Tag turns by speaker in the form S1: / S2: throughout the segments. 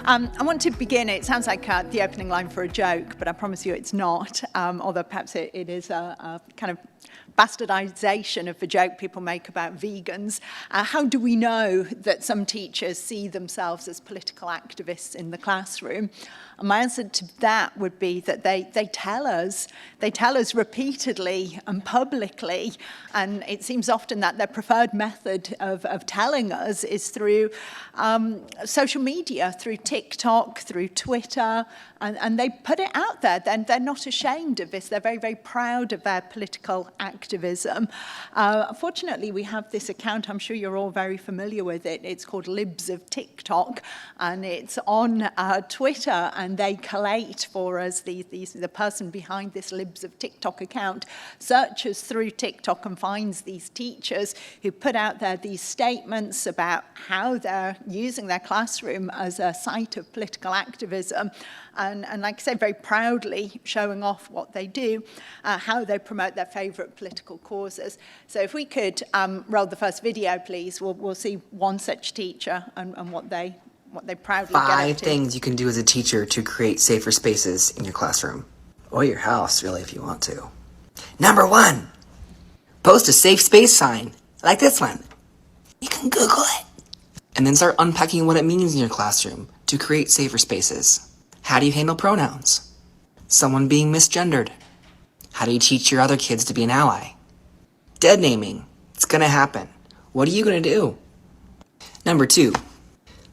S1: I want to begin, it sounds like the opening line for a joke, but I promise you it's not, although perhaps it is a kind of bastardization of the joke people make about vegans. How do we know that some teachers see themselves as political activists in the classroom? And my answer to that would be that they tell us. They tell us repeatedly and publicly, and it seems often that their preferred method of telling us is through social media, through TikTok, through Twitter, and they put it out there. They're not ashamed of this. They're very, very proud of their political activism. Fortunately, we have this account. I'm sure you're all very familiar with it. It's called Libs of TikTok, and it's on Twitter, and they collate for us, the person behind this Libs of TikTok account searches through TikTok and finds these teachers who put out there these statements about how they're using their classroom as a site of political activism, and like I say, very proudly showing off what they do, how they promote their favourite political causes. So if we could roll the first video, please, we'll see one such teacher and what they proudly get up to.
S2: 5 things you can do as a teacher to create safer spaces in your classroom. Or your house, really, if you want to. Number 1, post a safe space sign, like this one. You can Google it. And then start unpacking what it means in your classroom to create safer spaces. How do you handle pronouns? Someone being misgendered. How do you teach your other kids to be an ally? Dead naming. It's gonna happen. What are you gonna do? Number 2,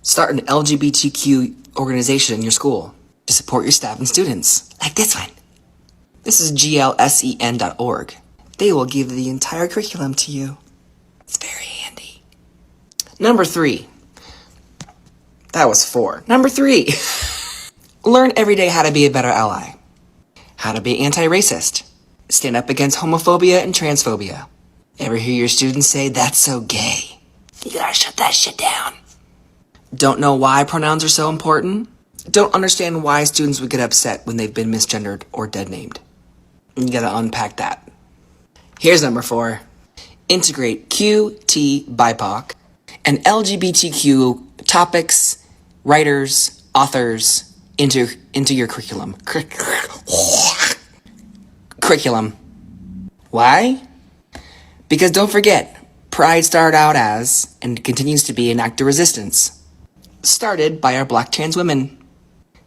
S2: start an LGBTQ organization in your school to support your staff and students, like this one. This is glsen.org. They will give the entire curriculum to you. It's very handy. Number 3. That was 4. Number 3. Learn every day how to be a better ally. How to be anti-racist. Stand up against homophobia and transphobia. Ever hear your students say, "That's so gay"? You gotta shut that shit down. Don't know why pronouns are so important? Don't understand why students would get upset when they've been misgendered or dead named. You gotta unpack that. Here's number 4. Integrate Q, T, BIPOC, and LGBTQ topics, writers, authors into your curriculum. Curriculum. Why? Because don't forget, Pride started out as, and continues to be, an act of resistance. Started by our Black trans women.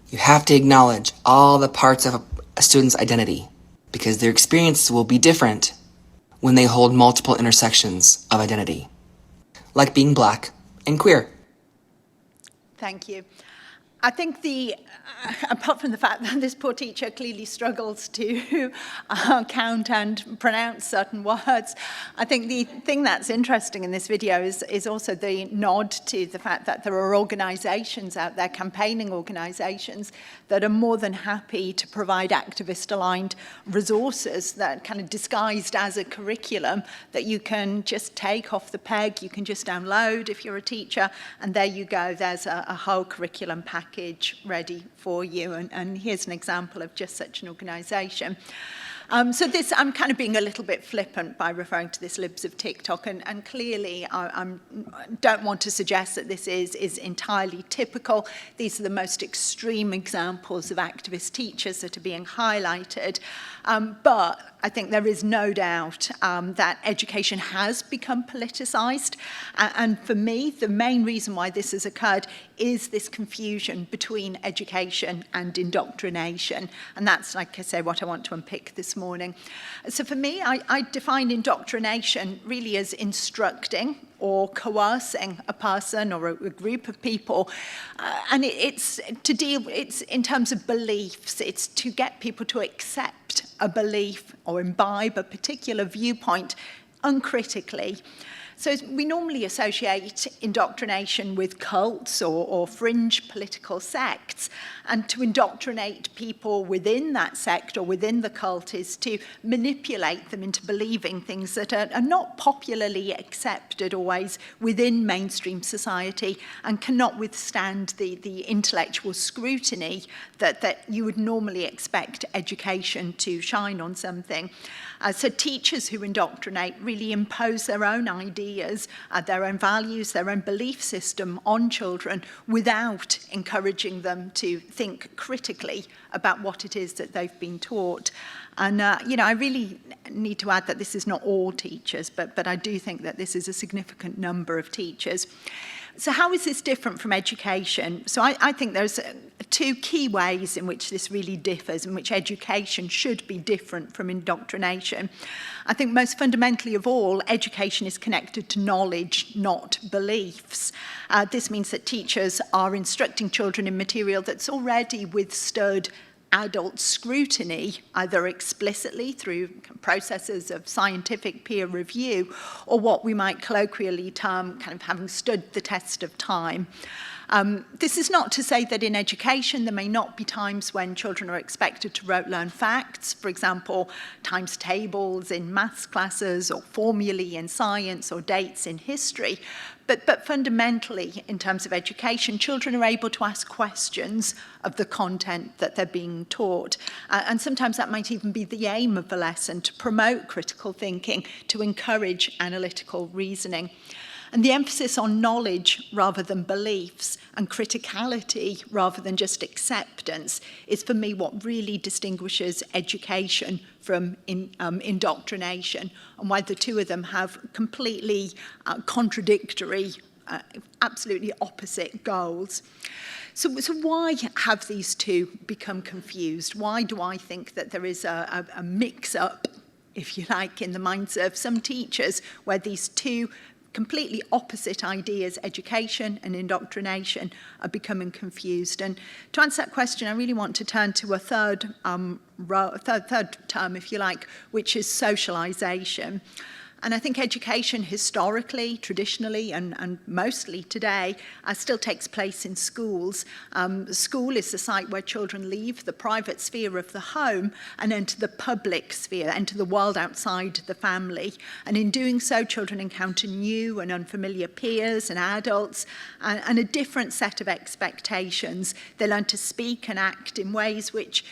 S2: You have to acknowledge all the parts of a student's identity, because their experiences will be different when they hold multiple intersections of identity, like being Black and queer.
S1: Thank you. I think apart from the fact that this poor teacher clearly struggles to count and pronounce certain words, I think the thing that's interesting in this video is also the nod to the fact that there are organisations out there, campaigning organisations, that are more than happy to provide activist-aligned resources that kind of disguised as a curriculum that you can just take off the peg, you can just download if you're a teacher, and there you go, there's a whole curriculum package ready for you. And here's an example of just such an organisation. So this, I'm kind of being a little bit flippant by referring to this Libs of TikTok, and clearly I don't want to suggest that this is entirely typical. These are the most extreme examples of activist teachers that are being highlighted. But I think there is no doubt that education has become politicised. And for me, the main reason why this has occurred is this confusion between education and indoctrination. And that's, like I say, what I want to unpick this morning. So for me, I define indoctrination really as instructing or coercing a person or a group of people. And it's in terms of beliefs. It's to get people to accept a belief or imbibe a particular viewpoint uncritically. So we normally associate indoctrination with cults or fringe political sects, and to indoctrinate people within that sect or within the cult is to manipulate them into believing things that are not popularly accepted always within mainstream society and cannot withstand the intellectual scrutiny that you would normally expect education to shine on something. So teachers who indoctrinate really impose their own ideas ideas, their own values, their own belief system on children without encouraging them to think critically about what it is that they've been taught. And, I really need to add that this is not all teachers, but I do think that this is a significant number of teachers. So how is this different from education? So I think there's two key ways in which this really differs, in which education should be different from indoctrination. I think most fundamentally of all, education is connected to knowledge, not beliefs. This means that teachers are instructing children in material that's already withstood adult scrutiny, either explicitly through processes of scientific peer review, or what we might colloquially term kind of having stood the test of time. This is not to say that in education there may not be times when children are expected to rote learn facts, for example, times tables in maths classes, or formulae in science, or dates in history. But fundamentally, in terms of education, children are able to ask questions of the content that they're being taught. And sometimes that might even be the aim of the lesson, to promote critical thinking, to encourage analytical reasoning. And the emphasis on knowledge rather than beliefs, and criticality rather than just acceptance, is for me what really distinguishes education from indoctrination, and why the two of them have completely contradictory, absolutely opposite goals. So why have these two become confused? Why do I think that there is a mix-up, if you like, in the minds of some teachers, where these two completely opposite ideas, education and indoctrination, are becoming confused? And to answer that question, I really want to turn to a third term, if you like, which is socialization. And I think education historically, traditionally, and mostly today, still takes place in schools. School is the site where children leave the private sphere of the home and enter the public sphere, enter the world outside the family. And in doing so, children encounter new and unfamiliar peers and adults, and a different set of expectations. They learn to speak and act in ways which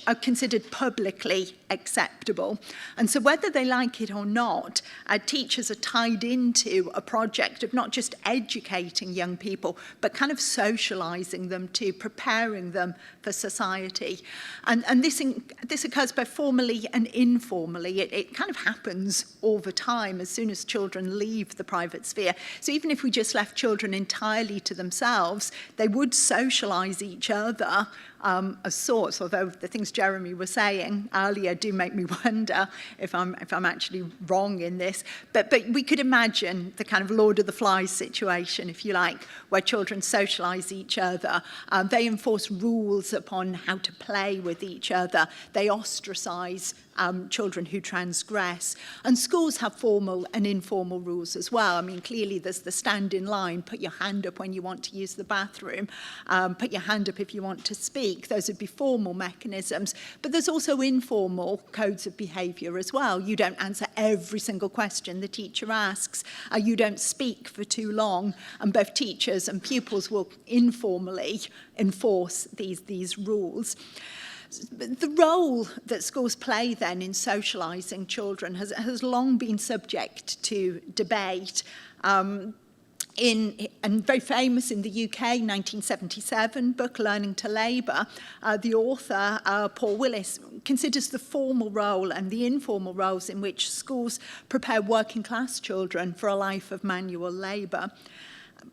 S1: are considered publicly acceptable. And so whether they like it or not, teachers are tied into a project of not just educating young people, but kind of socializing them too, preparing them for society. And this occurs both formally and informally. It kind of happens all the time as soon as children leave the private sphere. So even if we just left children entirely to themselves, they would socialize each other as sorts, although the things Jeremy was saying earlier do make me wonder if I'm actually wrong in this. But we could imagine the kind of Lord of the Flies situation, if you like, where children socialize each other. They enforce rules upon how to play with each other. They ostracize children who transgress. And schools have formal and informal rules as well. I mean, clearly there's the stand in line, put your hand up when you want to use the bathroom, put your hand up if you want to speak. Those would be formal mechanisms. But there's also informal codes of behaviour as well. You don't answer every single question the teacher asks. You don't speak for too long. And both teachers and pupils will informally enforce these rules. The role that schools play then in socialising children has long been subject to debate. And very famous in the UK, 1977 book, Learning to Labour, the author, Paul Willis, considers the formal role and the informal roles in which schools prepare working class children for a life of manual labour.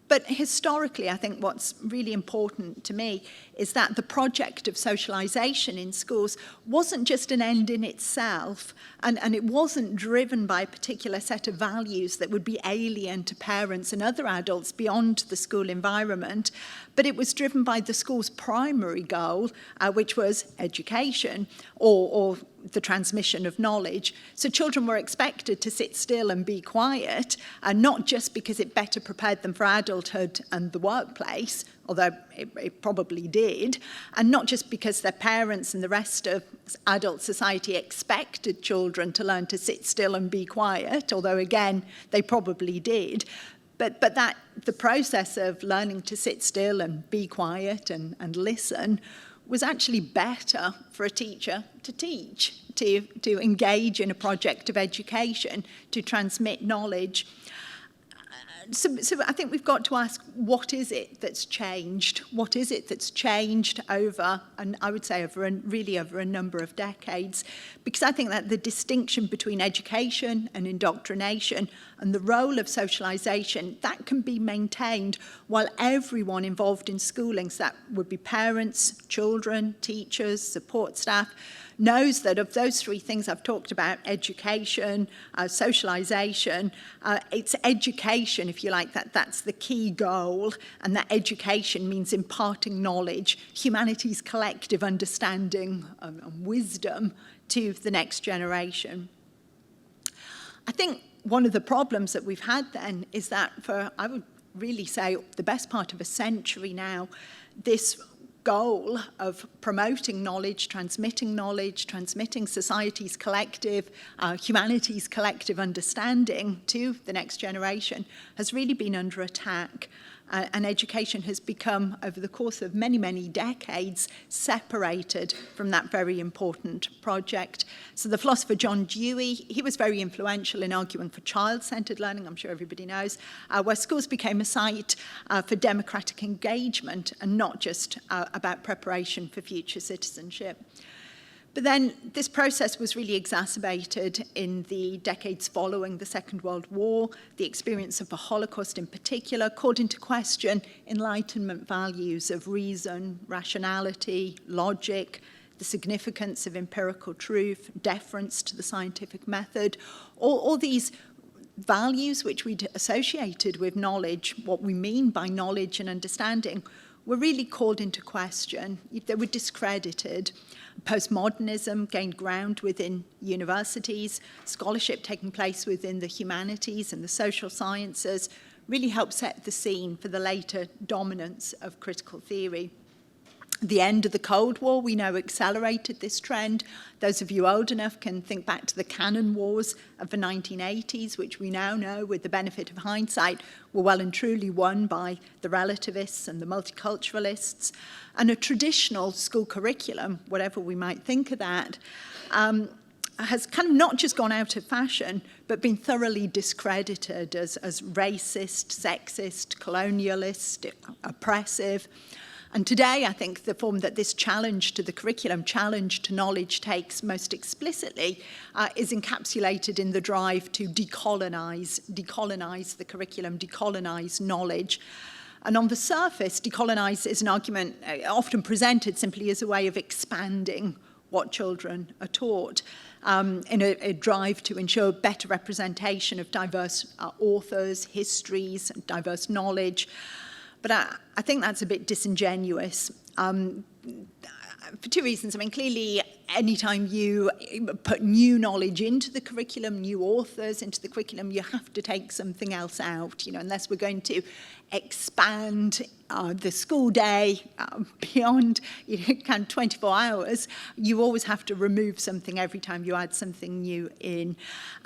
S1: But historically, I think what's really important to me is that the project of socialisation in schools wasn't just an end in itself, and it wasn't driven by a particular set of values that would be alien to parents and other adults beyond the school environment, but it was driven by the school's primary goal, which was education, or the transmission of knowledge. So children were expected to sit still and be quiet, and not just because it better prepared them for adulthood and the workplace, although it probably did, and not just because their parents and the rest of adult society expected children to learn to sit still and be quiet, although again, they probably did, but that the process of learning to sit still and be quiet and listen was actually better for a teacher to teach, to engage in a project of education, to transmit knowledge. So I think we've got to ask, what is it that's changed? What is it that's changed over, and I would say over a number of decades? Because I think that the distinction between education and indoctrination and the role of socialization, that can be maintained while everyone involved in schooling, so that would be parents, children, teachers, support staff, knows that of those three things I've talked about, education, socialization, it's education, if you like, that's the key goal, and that education means imparting knowledge, humanity's collective understanding and wisdom to the next generation. I think one of the problems that we've had then is that for, I would really say, the best part of a century now, this goal of promoting knowledge, transmitting society's collective, humanity's collective understanding to the next generation has really been under attack. And education has become, over the course of many, many decades, separated from that very important project. So the philosopher John Dewey, he was very influential in arguing for child-centred learning, I'm sure everybody knows, where schools became a site for democratic engagement and not just about preparation for future citizenship. But then this process was really exacerbated in the decades following the Second World War. The experience of the Holocaust in particular called into question Enlightenment values of reason, rationality, logic, the significance of empirical truth, deference to the scientific method, all these values which we'd associated with knowledge, what we mean by knowledge and understanding, were really called into question. They were discredited. Postmodernism gained ground within universities. Scholarship taking place within the humanities and the social sciences really helped set the scene for the later dominance of critical theory. The end of the Cold War, we know, accelerated this trend. Those of you old enough can think back to the canon wars of the 1980s, which we now know, with the benefit of hindsight, were well and truly won by the relativists and the multiculturalists. And a traditional school curriculum, whatever we might think of that, has kind of not just gone out of fashion, but been thoroughly discredited as racist, sexist, colonialist, oppressive. And today, I think the form that this challenge to the curriculum, challenge to knowledge takes most explicitly is encapsulated in the drive to decolonize the curriculum, decolonize knowledge. And on the surface, decolonize is an argument often presented simply as a way of expanding what children are taught in a drive to ensure better representation of diverse authors, histories, diverse knowledge. But I think that's a bit disingenuous for two reasons. I mean, clearly, anytime you put new knowledge into the curriculum, new authors into the curriculum, you have to take something else out, unless we're going to expand the school day beyond kind of 24 hours, you always have to remove something every time you add something new in.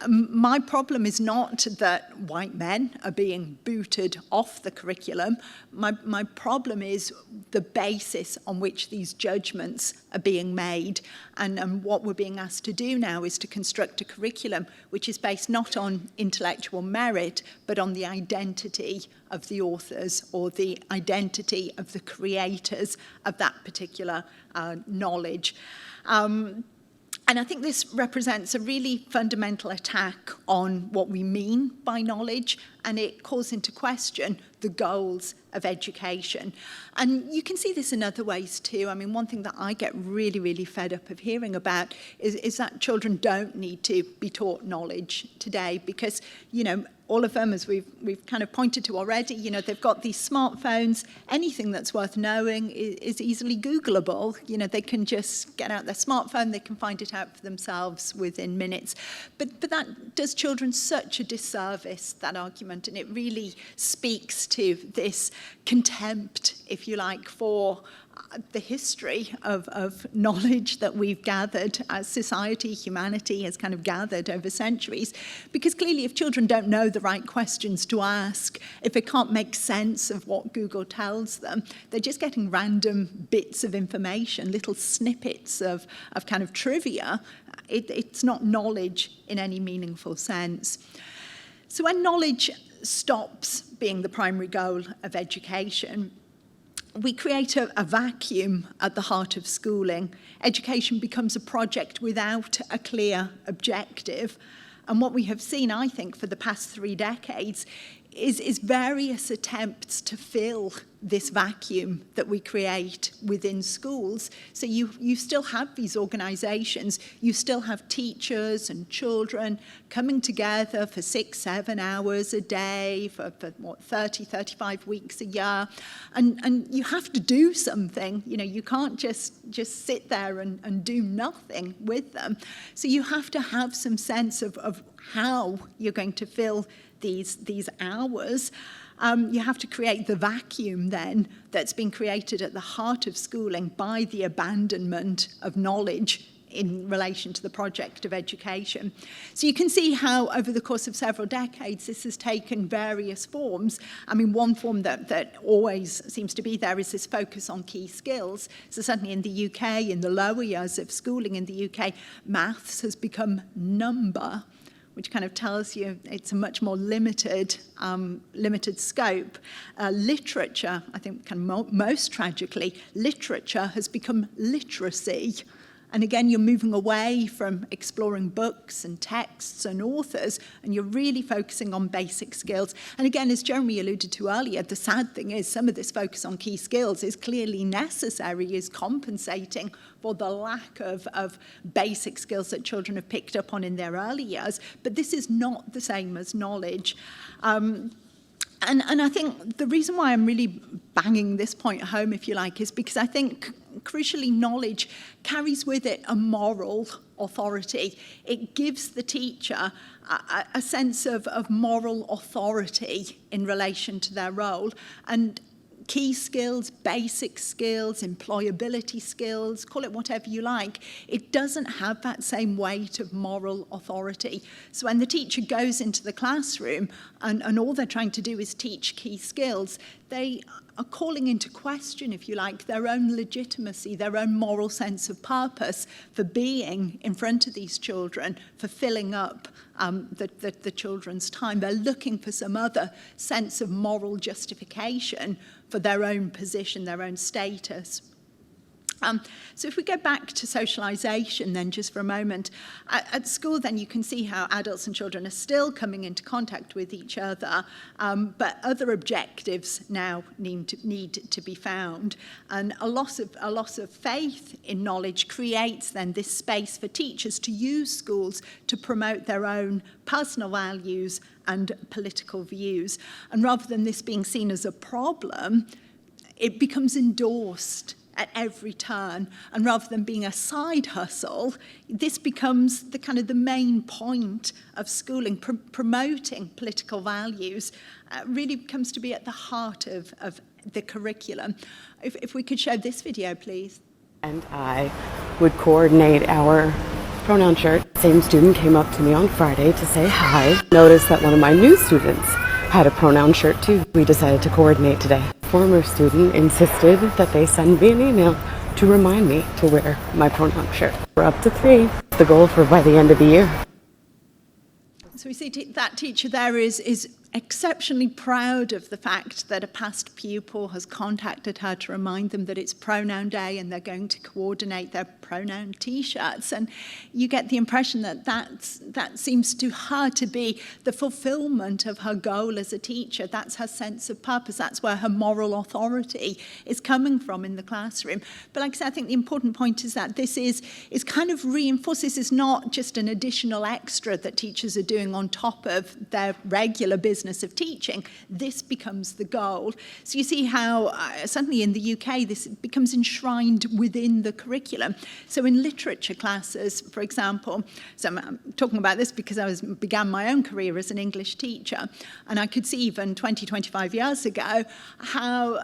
S1: My problem is not that white men are being booted off the curriculum. My problem is the basis on which these judgments are being made. And what we're being asked to do now is to construct a curriculum which is based not on intellectual merit, but on the identity of the authors or the identity of the creators of that particular knowledge. And I think this represents a really fundamental attack on what we mean by knowledge, and it calls into question the goals of education. And you can see this in other ways too. I mean, one thing that I get really, really fed up of hearing about is that children don't need to be taught knowledge today because, all of them, as we've kind of pointed to already, they've got these smartphones. Anything that's worth knowing is easily Googleable. They can just get out their smartphone, they can find it out for themselves within minutes. But that does children such a disservice, that argument, and it really speaks to this contempt, if you like, for the history of knowledge that we've gathered as society, humanity has kind of gathered over centuries. Because clearly if children don't know the right questions to ask, if they can't make sense of what Google tells them, they're just getting random bits of information, little snippets of kind of trivia. It's not knowledge in any meaningful sense. So when knowledge stops being the primary goal of education, we create a vacuum at the heart of schooling. Education becomes a project without a clear objective. And what we have seen, I think, for the past 3 decades is various attempts to fill this vacuum that we create within schools. So you still have these organisations, you still have teachers and children coming together for 6-7 hours a day for 30, 35 weeks a year. And you have to do something. You know, you can't just sit there and do nothing with them. So you have to have some sense of how you're going to fill these hours. You have to create the vacuum then that's been created at the heart of schooling by the abandonment of knowledge in relation to the project of education. So you can see how over the course of several decades this has taken various forms. I mean, one form that always seems to be there is this focus on key skills. So certainly in the UK, in the lower years of schooling in the UK, maths has become number, which kind of tells you it's a much more limited scope. Literature, I think kind of most tragically, literature has become literacy. And again, you're moving away from exploring books and texts and authors, and you're really focusing on basic skills. And again, as Jeremy alluded to earlier, the sad thing is some of this focus on key skills is clearly necessary, is compensating for the lack of basic skills that children have picked up on in their early years. But this is not the same as knowledge. And I think the reason why I'm really banging this point home, if you like, is because I think crucially knowledge carries with it a moral authority. It gives the teacher a sense of moral authority in relation to their role. And key skills, basic skills, employability skills, call it whatever you like, it doesn't have that same weight of moral authority. So when the teacher goes into the classroom and all they're trying to do is teach key skills, they are calling into question, if you like, their own legitimacy, their own moral sense of purpose for being in front of these children, for filling up the children's time. They're looking for some other sense of moral justification for their own position, their own status. So if we go back to socialization then just for a moment, at school then you can see how adults and children are still coming into contact with each other, but other objectives now need to be found. And a loss of faith in knowledge creates then this space for teachers to use schools to promote their own personal values and political views. And rather than this being seen as a problem, it becomes endorsed at every turn, and rather than being a side hustle, this becomes the kind of the main point of schooling, promoting political values, really comes to be at the heart of the curriculum. If we could show this video, please.
S3: And I would coordinate our pronoun shirt. Same student came up to me on Friday to say hi. Noticed that one of my new students had a pronoun shirt too. We decided to coordinate today. Former student insisted that they send me an email to remind me to wear my pronoun shirt. We're up to 3. The goal for by the end of the year.
S1: So we see that teacher there is exceptionally proud of the fact that a past pupil has contacted her to remind them that it's pronoun day and they're going to coordinate their pronoun t-shirts. And you get the impression that seems to her to be the fulfillment of her goal as a teacher. That's her sense of purpose. That's where her moral authority is coming from in the classroom. But like I said, I think the important point is that this is kind of reinforced. This is not just an additional extra that teachers are doing on top of their regular business of teaching. This becomes the goal. So you see how, certainly in the UK, this becomes enshrined within the curriculum. So in literature classes, for example, so I'm talking about this because I began my own career as an English teacher, and I could see even 20, 25 years ago how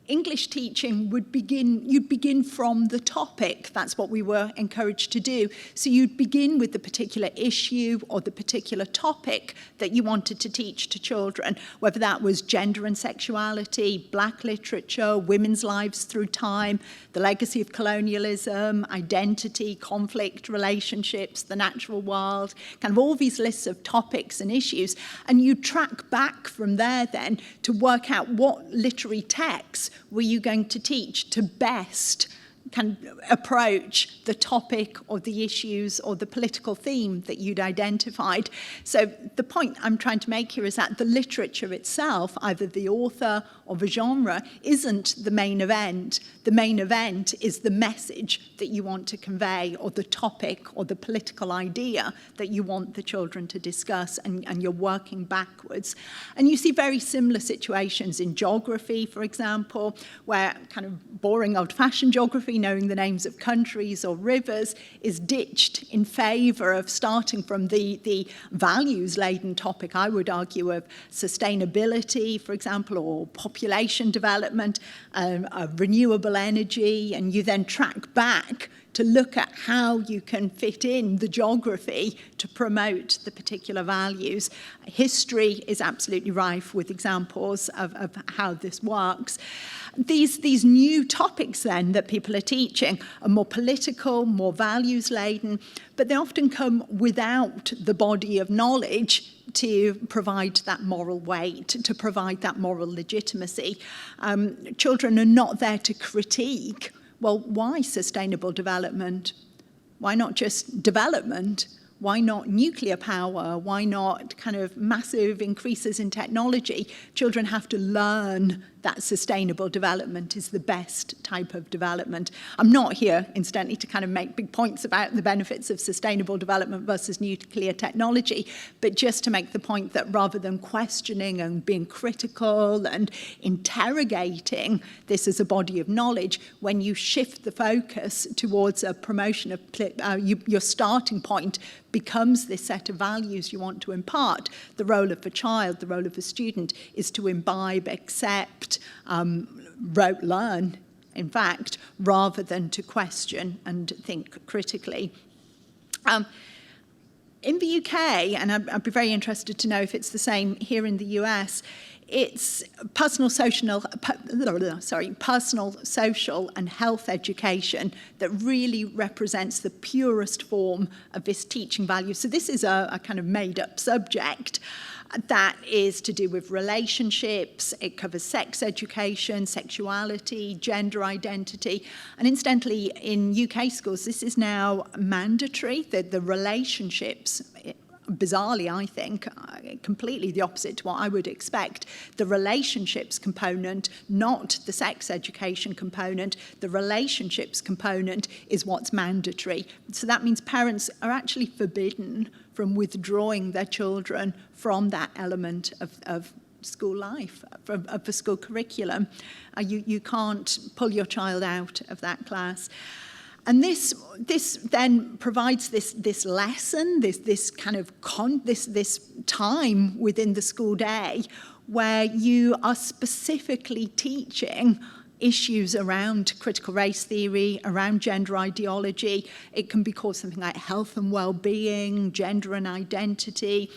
S1: English teaching you'd begin from the topic. That's what we were encouraged to do. So you'd begin with the particular issue or the particular topic that you wanted to teach to to children, whether that was gender and sexuality, black literature, women's lives through time, the legacy of colonialism, identity, conflict, relationships, the natural world, kind of all these lists of topics and issues. And you track back from there then to work out what literary texts were you going to teach to best can approach the topic or the issues or the political theme that you'd identified. So the point I'm trying to make here is that the literature itself, either the author or the genre, isn't the main event. The main event is the message that you want to convey, or the topic or the political idea that you want the children to discuss, and you're working backwards. And you see very similar situations in geography, for example, where kind of boring old-fashioned geography, knowing the names of countries or rivers, is ditched in favour of starting from the values-laden topic, I would argue, of sustainability, for example, or population development, renewable energy, and you then track back to look at how you can fit in the geography to promote the particular values. History is absolutely rife with examples of how this works. These new topics then that people are teaching are more political, more values-laden, but they often come without the body of knowledge to provide that moral weight, to provide that moral legitimacy. Children are not there to critique, well, why sustainable development? Why not just development? Why not nuclear power? Why not kind of massive increases in technology? Children have to learn that sustainable development is the best type of development. I'm not here, incidentally, to kind of make big points about the benefits of sustainable development versus nuclear technology, but just to make the point that rather than questioning and being critical and interrogating this as a body of knowledge, when you shift the focus towards a promotion of your starting point becomes this set of values you want to impart. The role of the child, the role of the student, is to imbibe, accept, learn, in fact, rather than to question and think critically. In the UK, and I'd be very interested to know if it's the same here in the US, it's personal, social, and health education that really represents the purest form of this teaching value. So this is a kind of made-up subject that is to do with relationships. It covers sex education, sexuality, gender identity. And incidentally, in UK schools, this is now mandatory, the relationships. Bizarrely, I think, completely the opposite to what I would expect. The relationships component, not the sex education component, the relationships component is what's mandatory. So that means parents are actually forbidden from withdrawing their children from that element of school life, of the school curriculum. You can't pull your child out of that class. And this then provides this lesson, this kind of this time within the school day where you are specifically teaching issues around critical race theory, around gender ideology. It can be called something like health and well-being, gender and identity.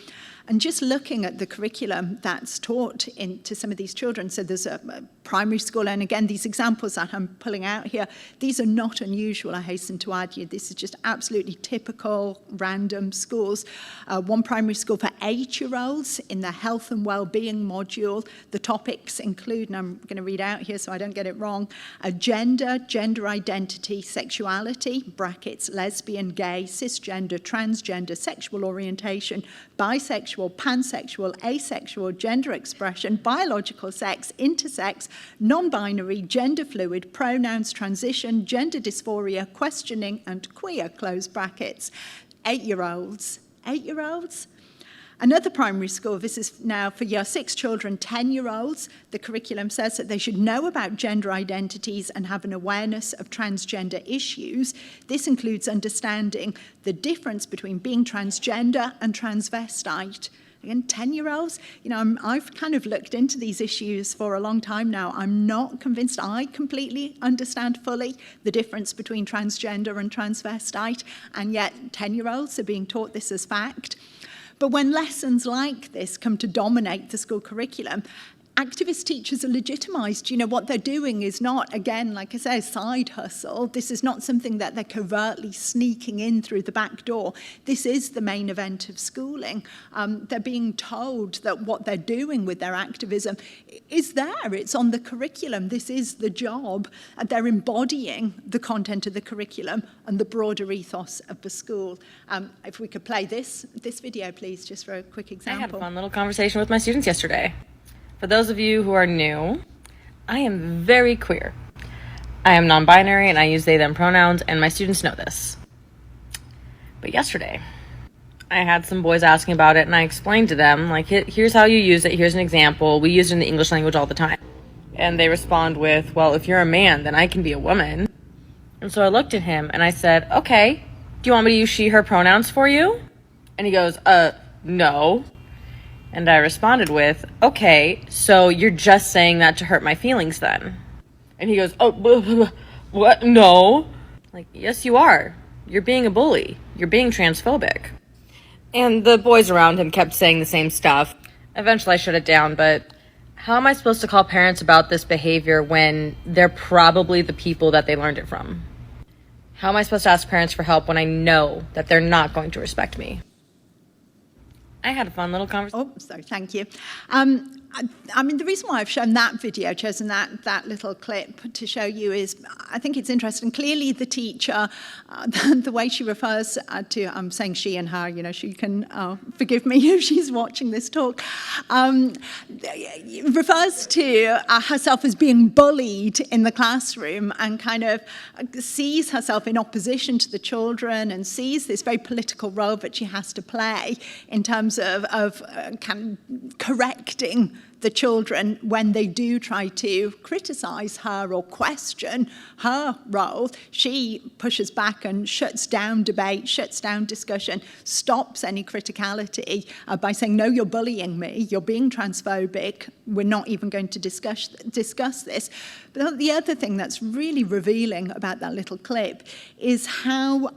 S1: And just looking at the curriculum that's taught to some of these children, so there's a primary school, and again, these examples that I'm pulling out here, these are not unusual, I hasten to add you. This is just absolutely typical, random schools. One primary school for 8-year-olds in the health and well-being module. The topics include, and I'm going to read out here so I don't get it wrong, gender, gender identity, sexuality, brackets, lesbian, gay, cisgender, transgender, sexual orientation, bisexual, pansexual, asexual, gender expression, biological sex, intersex, non-binary, gender fluid, pronouns, transition, gender dysphoria, questioning, and queer, close brackets. 8-year-olds. 8-year-olds? Another primary school, this is now for year 6 children, 10-year-olds. The curriculum says that they should know about gender identities and have an awareness of transgender issues. This includes understanding the difference between being transgender and transvestite. Again, 10-year-olds, I've kind of looked into these issues for a long time now. I'm not convinced I completely understand fully the difference between transgender and transvestite, and yet 10-year-olds are being taught this as fact. But when lessons like this come to dominate the school curriculum, activist teachers are legitimised. What they're doing is not, again, like I say, a side hustle. This is not something that they're covertly sneaking in through the back door. This is the main event of schooling. They're being told that what they're doing with their activism is there. It's on the curriculum. This is the job. And they're embodying the content of the curriculum and the broader ethos of the school. If we could play this video, please, just for a quick example.
S4: I had a fun little conversation with my students yesterday. For those of you who are new, I am very queer. I am non-binary and I use they, them pronouns, and my students know this. But yesterday, I had some boys asking about it and I explained to them, like, here's how you use it, here's an example. We use it in the English language all the time. And they respond with, well, if you're a man, then I can be a woman. And so I looked at him and I said, okay, do you want me to use she, her pronouns for you? And he goes, no. And I responded with, okay, so you're just saying that to hurt my feelings then? And he goes, oh, what? No. Like, yes, you are. You're being a bully. You're being transphobic. And the boys around him kept saying the same stuff. Eventually I shut it down, but how am I supposed to call parents about this behavior when they're probably the people that they learned it from? How am I supposed to ask parents for help when I know that they're not going to respect me? I had a fun little conversation.
S1: Oh, sorry, thank you. I mean, the reason why I've shown that video, chosen that little clip to show you is, I think it's interesting. Clearly the teacher, the way she refers to, I'm saying she and her, she can forgive me if she's watching this talk, refers to herself as being bullied in the classroom and kind of sees herself in opposition to the children and sees this very political role that she has to play in terms of kind of correcting the children when they do try to criticise her or question her role. She pushes back and shuts down debate, shuts down discussion, stops any criticality by saying, no, you're bullying me, you're being transphobic, we're not even going to discuss this. But the other thing that's really revealing about that little clip is how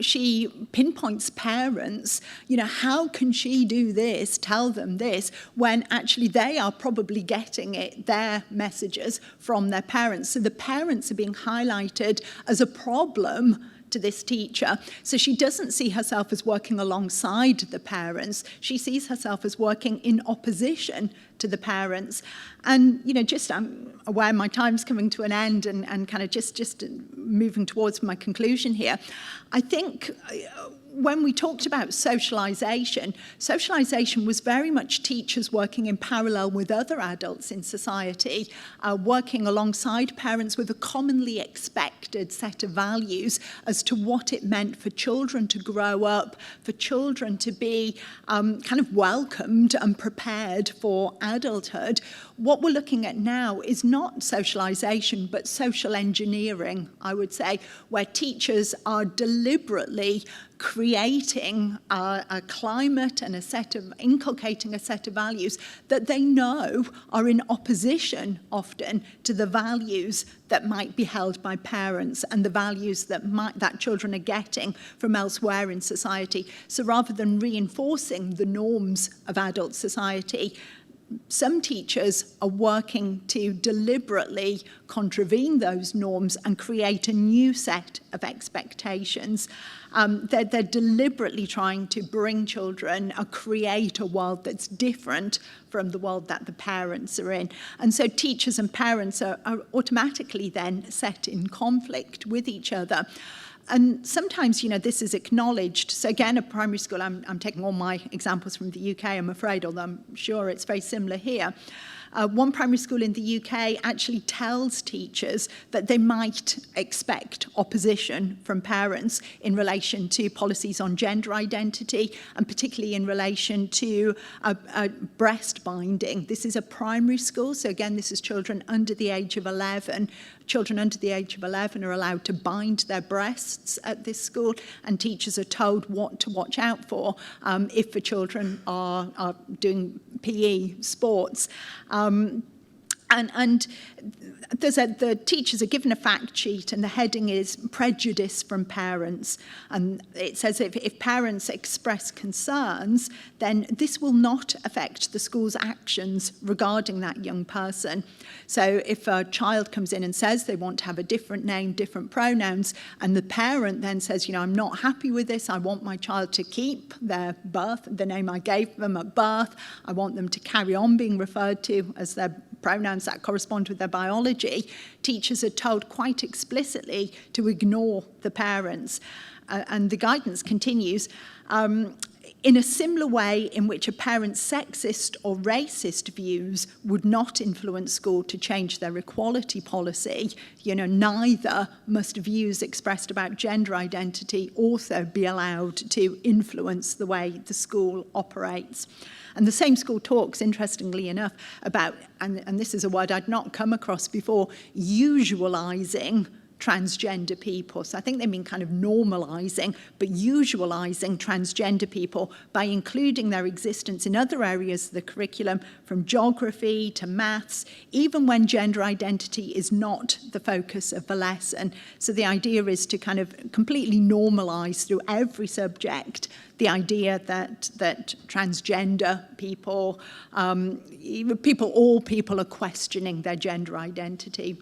S1: she pinpoints parents, how can she do this, tell them this, when actually they are probably getting their messages from their parents. So the parents are being highlighted as a problem to this teacher. So she doesn't see herself as working alongside the parents. She sees herself as working in opposition to the parents. And, just I'm aware my time's coming to an end and kind of just moving towards my conclusion here. I think when we talked about socialization was very much teachers working in parallel with other adults in society, working alongside parents with a commonly expected set of values as to what it meant for children to grow up, for children to be kind of welcomed and prepared for adulthood. What we're looking at now is not socialization, but social engineering, I would say, where teachers are deliberately creating a climate and inculcating a set of values that they know are in opposition often to the values that might be held by parents and the values that children are getting from elsewhere in society. So rather than reinforcing the norms of adult society, some teachers are working to deliberately contravene those norms and create a new set of expectations. They're deliberately trying to bring children or create a world that's different from the world that the parents are in. And so teachers and parents are automatically then set in conflict with each other. And sometimes, this is acknowledged. So again, at primary school, I'm taking all my examples from the UK, I'm afraid, although I'm sure it's very similar here. One primary school in the UK actually tells teachers that they might expect opposition from parents in relation to policies on gender identity, and particularly in relation to breast binding. This is a primary school, so again, this is children under the age of 11. Children under the age of 11 are allowed to bind their breasts at this school, and teachers are told what to watch out for if the children are doing PE sports. And the teachers are given a fact sheet, and the heading is prejudice from parents. And it says if parents express concerns, then this will not affect the school's actions regarding that young person. So if a child comes in and says they want to have a different name, different pronouns, and the parent then says, I'm not happy with this, I want my child to keep the name I gave them at birth, I want them to carry on being referred to as their pronouns that correspond with their biology, teachers are told quite explicitly to ignore the parents. And the guidance continues, in a similar way in which a parent's sexist or racist views would not influence school to change their equality policy, neither must views expressed about gender identity also be allowed to influence the way the school operates. And the same school talks, interestingly enough, about, and this is a word I'd not come across before, usualizing transgender people. So I think they mean kind of normalizing, but usualizing transgender people by including their existence in other areas of the curriculum, from geography to maths, even when gender identity is not the focus of the lesson. So the idea is to kind of completely normalize through every subject the idea that transgender people, all people are questioning their gender identity.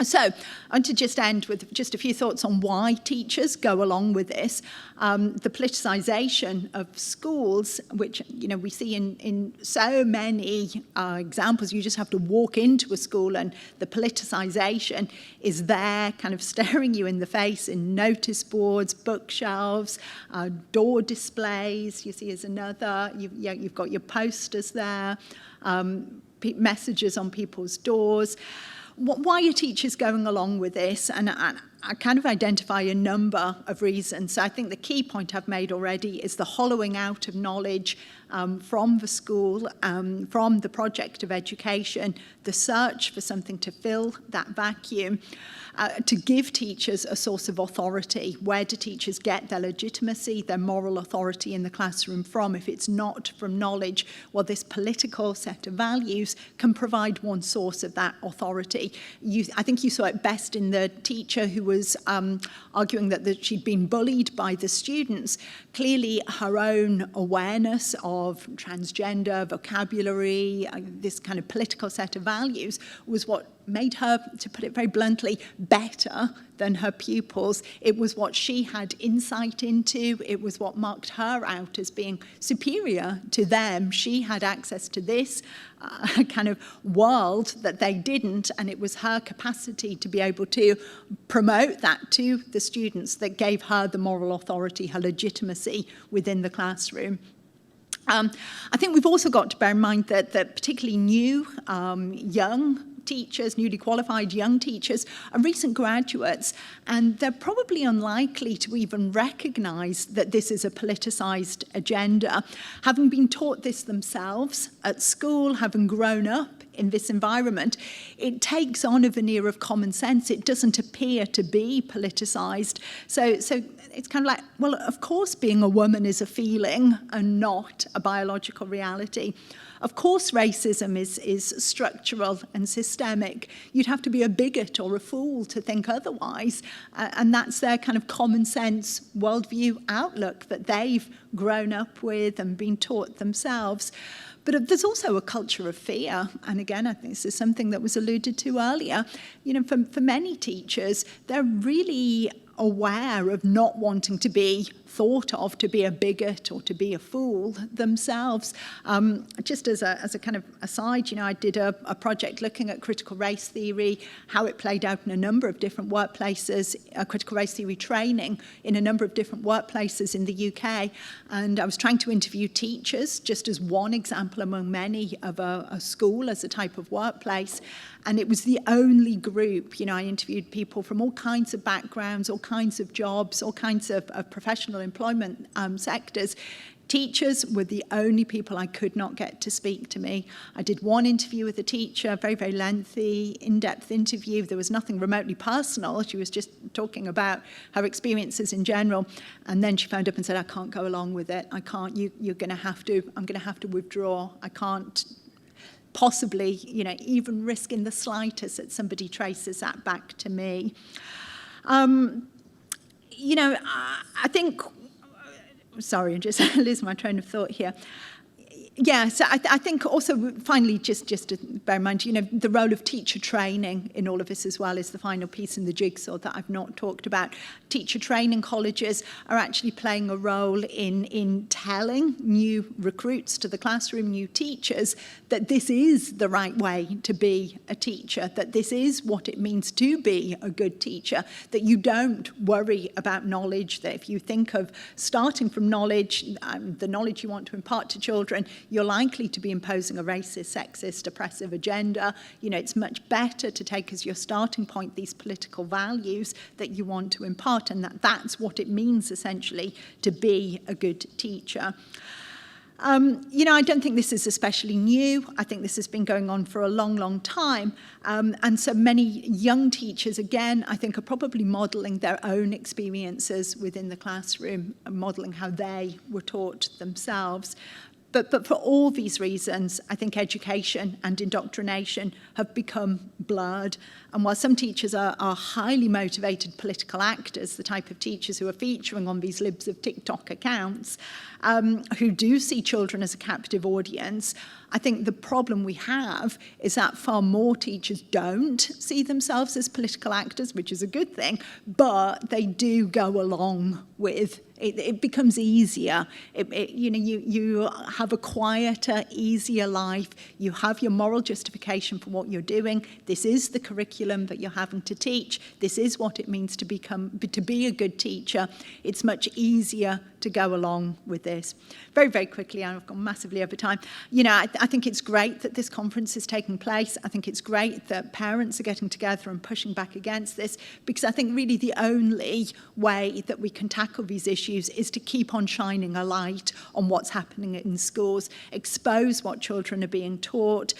S1: So I want to just end with just a few thoughts on why teachers go along with this. The politicization of schools, which we see in so many examples. You just have to walk into a school and the politicization is there, kind of staring you in the face in notice boards, bookshelves, door displays. You see as another. You've got your posters there, messages on people's doors. Why are teachers going along with this? And I kind of identify a number of reasons. So I think the key point I've made already is the hollowing out of knowledge from the school, from the project of education, the search for something to fill that vacuum, to give teachers a source of authority. Where do teachers get their legitimacy, their moral authority in the classroom from? If it's not from knowledge, well, this political set of values can provide one source of that authority. I think you saw it best in the teacher who was arguing that she'd been bullied by the students. Clearly, her own awareness of transgender vocabulary, this kind of political set of values, was what made her, to put it very bluntly, better than her pupils. It was what she had insight into. It was what marked her out as being superior to them. She had access to this kind of world that they didn't, and it was her capacity to be able to promote that to the students that gave her the moral authority, her legitimacy within the classroom. I think we've also got to bear in mind that particularly new, young teachers, newly qualified young teachers, are recent graduates, and they're probably unlikely to even recognise that this is a politicised agenda. Having been taught this themselves at school, having grown up in this environment, it takes on a veneer of common sense. It doesn't appear to be politicised. So it's kind of like, well, of course being a woman is a feeling and not a biological reality. Of course racism is structural and systemic. You'd have to be a bigot or a fool to think otherwise. And that's their kind of common sense worldview outlook that they've grown up with and been taught themselves. But there's also a culture of fear. And again, I think this is something that was alluded to earlier. For many teachers, they're really aware of not wanting to be thought of to be a bigot or to be a fool themselves. Just as a kind of aside, I did a project looking at critical race theory, how it played out in a number of different workplaces, critical race theory training in a number of different workplaces in the UK. And I was trying to interview teachers, just as one example among many of a school as a type of workplace. And it was the only group, I interviewed people from all kinds of backgrounds, all kinds of jobs, all kinds of professional employment sectors. Teachers were the only people I could not get to speak to me. I did one interview with a teacher, very, very lengthy, in-depth interview. There was nothing remotely personal. She was just talking about her experiences in general. And then she phoned up and said, I can't go along with it. I can't, I'm going to have to withdraw. I can't. possibly, even risking the slightest that somebody traces that back to me. I think, sorry, I just lose my train of thought here. Yeah, so I think also, finally, just to bear in mind, the role of teacher training in all of this as well is the final piece in the jigsaw that I've not talked about. Teacher training colleges are actually playing a role in telling new recruits to the classroom, new teachers, that this is the right way to be a teacher, that this is what it means to be a good teacher, that you don't worry about knowledge, that if you think of starting from knowledge, the knowledge you want to impart to children, you're likely to be imposing a racist, sexist, oppressive agenda. It's much better to take as your starting point these political values that you want to impart, and that's what it means, essentially, to be a good teacher. I don't think this is especially new. I think this has been going on for a long, long time. And so many young teachers, again, I think are probably modelling their own experiences within the classroom, and modelling how they were taught themselves. But for all these reasons, I think education and indoctrination have become blurred. And while some teachers are highly motivated political actors, the type of teachers who are featuring on these libs of TikTok accounts, who do see children as a captive audience, I think the problem we have is that far more teachers don't see themselves as political actors, which is a good thing, but they do go along with it. It becomes easier. You have a quieter, easier life. You have your moral justification for what you're doing. This is the curriculum that you're having to teach. This is what it means to be a good teacher. It's much easier to go along with this. Very, very quickly, I've gone massively over time. I think it's great that this conference is taking place. I think it's great that parents are getting together and pushing back against this, because I think really the only way that we can tackle these issues is to keep on shining a light on what's happening in schools, expose what children are being taught,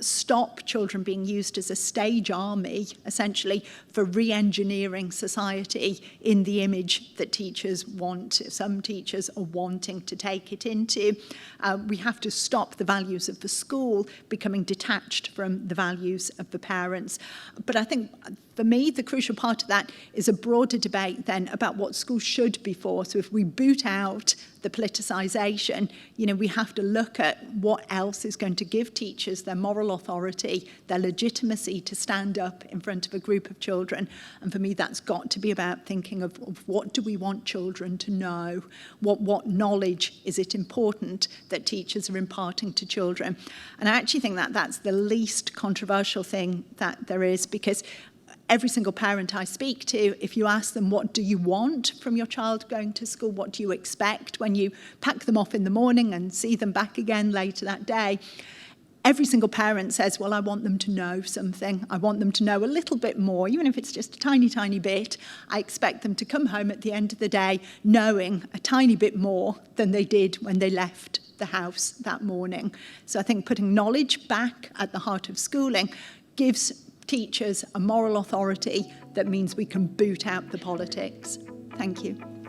S1: stop children being used as a stage army, essentially, for re-engineering society in the image that teachers want. Some teachers are wanting to take it into. We have to stop the values of the school becoming detached from the values of the parents. But I think, for me, the crucial part of that is a broader debate then about what schools should be for. So if we boot out the politicization, we have to look at what else is going to give teachers their moral authority, their legitimacy to stand up in front of a group of children. And for me, that's got to be about thinking of what do we want children to know? What knowledge is it important that teachers are imparting to children? And I actually think that that's the least controversial thing that there is, because every single parent I speak to, if you ask them, what do you want from your child going to school? What do you expect when you pack them off in the morning and see them back again later that day? Every single parent says, well, I want them to know something. I want them to know a little bit more, even if it's just a tiny, tiny bit. I expect them to come home at the end of the day knowing a tiny bit more than they did when they left the house that morning. So I think putting knowledge back at the heart of schooling gives teachers a moral authority that means we can boot out the politics. Thank you.